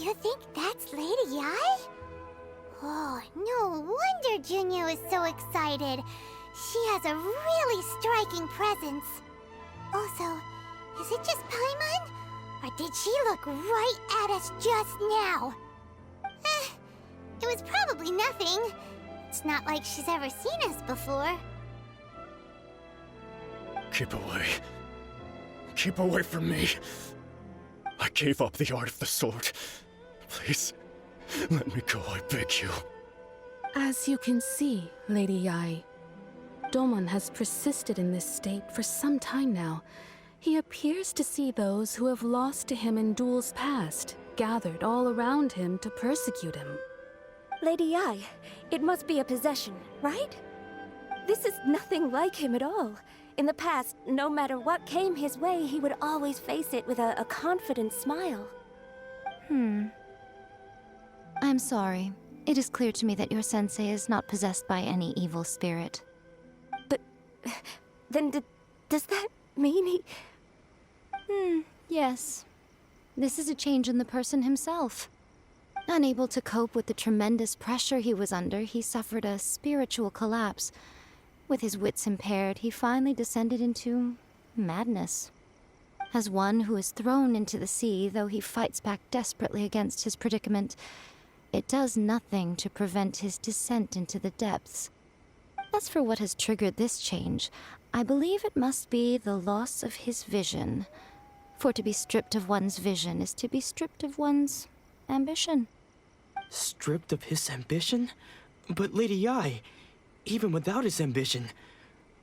You think that's Lady Ai? Oh, no wonder Junior is so excited. She has a really striking presence. Also, is it just Paimon? Or did she look right at us just now? It was probably nothing. It's not like she's ever seen us before. Keep away. Keep away from me. I gave up the art of the sword. Please, let me go, I beg you. As you can see, Lady Yae, Domon has persisted in this state for some time now. He appears to see those who have lost to him in duels past, gathered all around him to persecute him. Lady Yae, it must be a possession, right? This is nothing like him at all. In the past, no matter what came his way, he would always face it with a confident smile. I'm sorry. It is clear to me that your sensei is not possessed by any evil spirit. But then does that mean he... Yes. This is a change in the person himself. Unable to cope with the tremendous pressure he was under, he suffered a spiritual collapse. With his wits impaired, he finally descended into madness. As one who is thrown into the sea, though he fights back desperately against his predicament, it does nothing to prevent his descent into the depths. As for what has triggered this change, I believe it must be the loss of his vision. For to be stripped of one's vision is to be stripped of one's ambition. Stripped of his ambition? But Lady Yae, even without his ambition,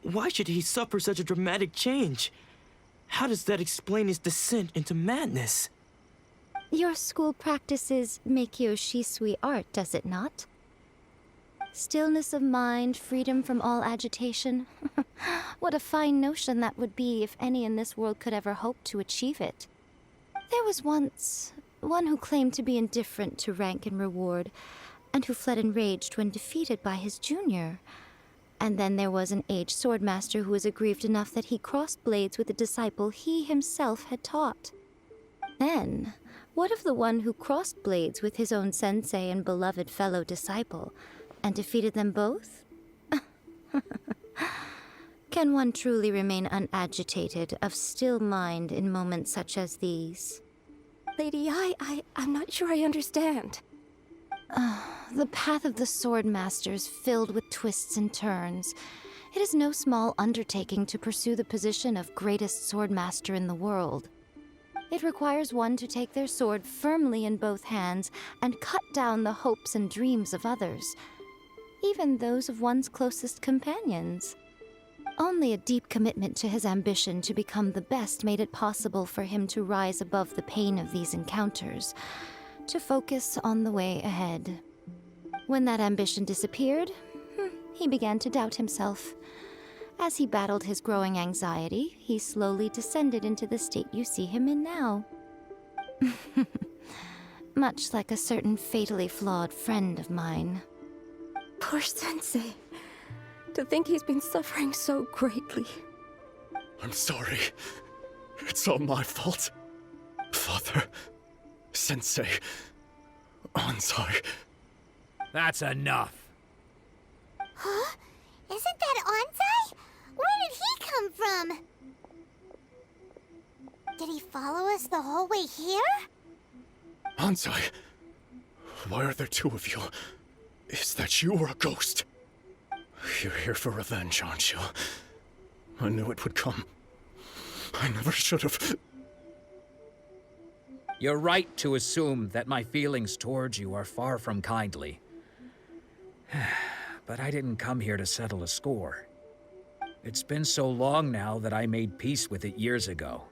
why should he suffer such a dramatic change? How does that explain his descent into madness? Your school practices Meikyo Shisui art, does it not? Stillness of mind, freedom from all agitation. What a fine notion that would be if any in this world could ever hope to achieve it. There was once one who claimed to be indifferent to rank and reward, and who fled enraged when defeated by his junior. And then there was an aged swordmaster who was aggrieved enough that he crossed blades with a disciple he himself had taught. Then, what of the one who crossed blades with his own sensei and beloved fellow disciple, and defeated them both? Can one truly remain unagitated, of still mind in moments such as these? Lady Yae, I'm not sure I understand. The path of the Swordmaster is filled with twists and turns. It is no small undertaking to pursue the position of greatest Swordmaster in the world. It requires one to take their sword firmly in both hands and cut down the hopes and dreams of others, even those of one's closest companions. Only a deep commitment to his ambition to become the best made it possible for him to rise above the pain of these encounters, to focus on the way ahead. When that ambition disappeared, he began to doubt himself. As he battled his growing anxiety, he slowly descended into the state you see him in now. Much like a certain fatally flawed friend of mine. Poor Sensei. To think he's been suffering so greatly. I'm sorry. It's all my fault. Father, Sensei, Anzai. That's enough. Huh? Isn't that Anzai? Where did he come from? Did he follow us the whole way here? Anzai, why are there two of you? Is that you or a ghost? You're here for revenge, aren't you? I knew it would come. I never should have. You're right to assume that my feelings towards you are far from kindly. But I didn't come here to settle a score. It's been so long now that I made peace with it years ago.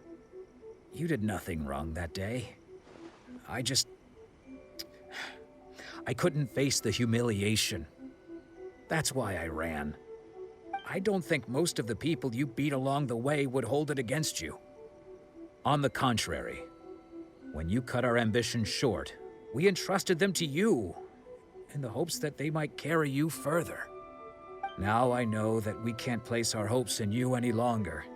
You did nothing wrong that day. I couldn't face the humiliation. That's why I ran. I don't think most of the people you beat along the way would hold it against you. On the contrary, when you cut our ambitions short, we entrusted them to you, in the hopes that they might carry you further. Now I know that we can't place our hopes in you any longer,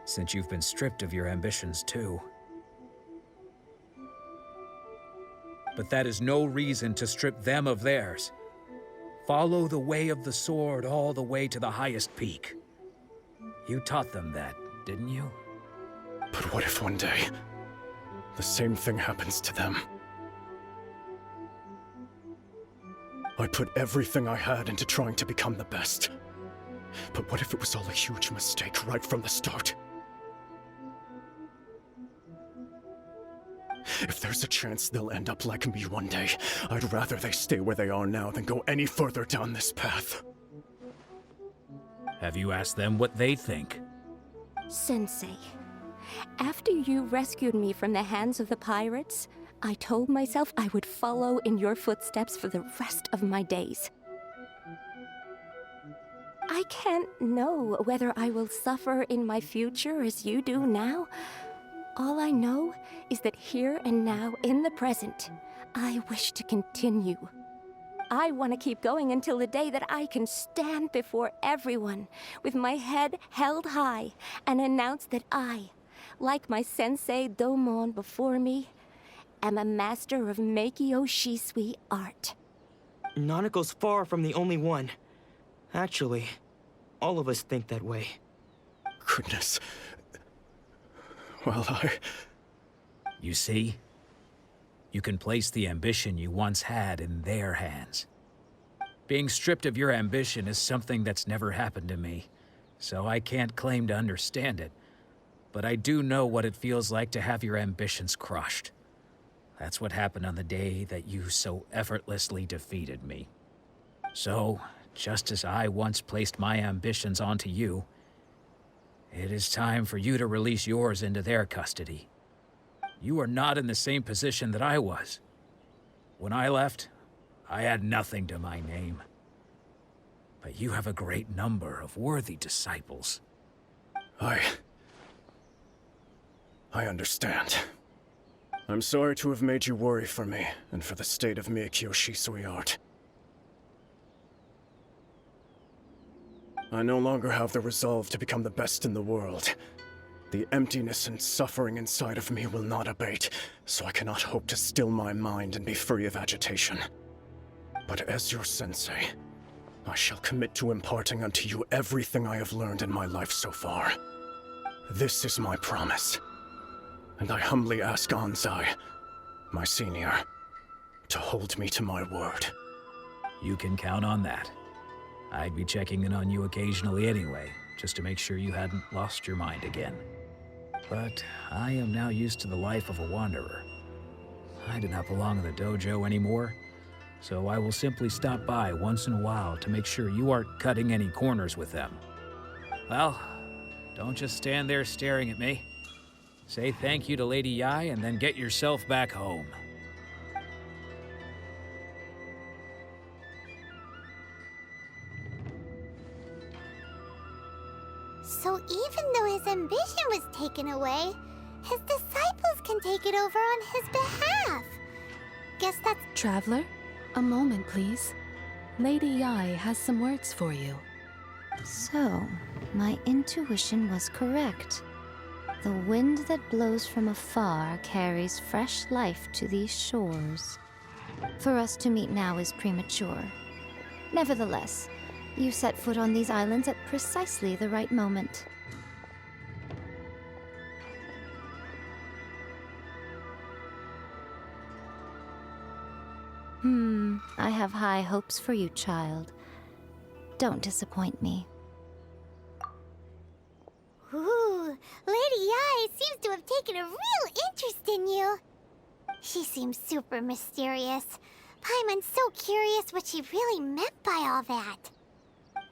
since you've been stripped of your ambitions too. but that is no reason to strip them of theirs. Follow the way of the sword all the way to the highest peak. You taught them that, didn't you? But what if one day, the same thing happens to them? I put everything I had into trying to become the best. But what if it was all a huge mistake right from the start? If there's a chance they'll end up like me one day, I'd rather they stay where they are now than go any further down this path. Have you asked them what they think? Sensei, after you rescued me from the hands of the pirates, I told myself I would follow in your footsteps for the rest of my days. I can't know whether I will suffer in my future as you do now. All I know is that here and now, in the present, I wish to continue. I want to keep going until the day that I can stand before everyone with my head held high and announce that I, like my sensei Domon before me, am a master of Meikyo Shisui art. Nanako's far from the only one. Actually, all of us think that way. Goodness. Well, You see? You can place the ambition you once had in their hands. Being stripped of your ambition is something that's never happened to me, so I can't claim to understand it. But I do know what it feels like to have your ambitions crushed. That's what happened on the day that you so effortlessly defeated me. So, just as I once placed my ambitions onto you, it is time for you to release yours into their custody. You are not in the same position that I was. When I left, I had nothing to my name. But you have a great number of worthy disciples. I understand. I'm sorry to have made you worry for me, and for the state of Meikyo Shisui art. I no longer have the resolve to become the best in the world. The emptiness and suffering inside of me will not abate, so I cannot hope to still my mind and be free of agitation. But as your sensei, I shall commit to imparting unto you everything I have learned in my life so far. This is my promise. And I humbly ask Anzai, my senior, to hold me to my word. You can count on that. I'd be checking in on you occasionally anyway, just to make sure you hadn't lost your mind again. But I am now used to the life of a wanderer. I do not belong in the dojo anymore, so I will simply stop by once in a while to make sure you aren't cutting any corners with them. Well, don't just stand there staring at me. Say thank you to Lady Yai and then get yourself back home. So even though his ambition was taken away, his disciples can take it over on his behalf. Guess that's... Traveler, a moment, please. Lady Yai has some words for you. So, my intuition was correct. The wind that blows from afar carries fresh life to these shores. For us to meet now is premature. Nevertheless, you set foot on these islands at precisely the right moment. I have high hopes for you, child. Don't disappoint me. Ooh, Lady Yai seems to have taken a real interest in you. She seems super mysterious. Paimon's so curious what she really meant by all that.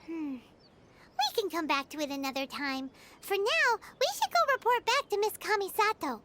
We can come back to it another time. For now, we should go report back to Miss Kamisato.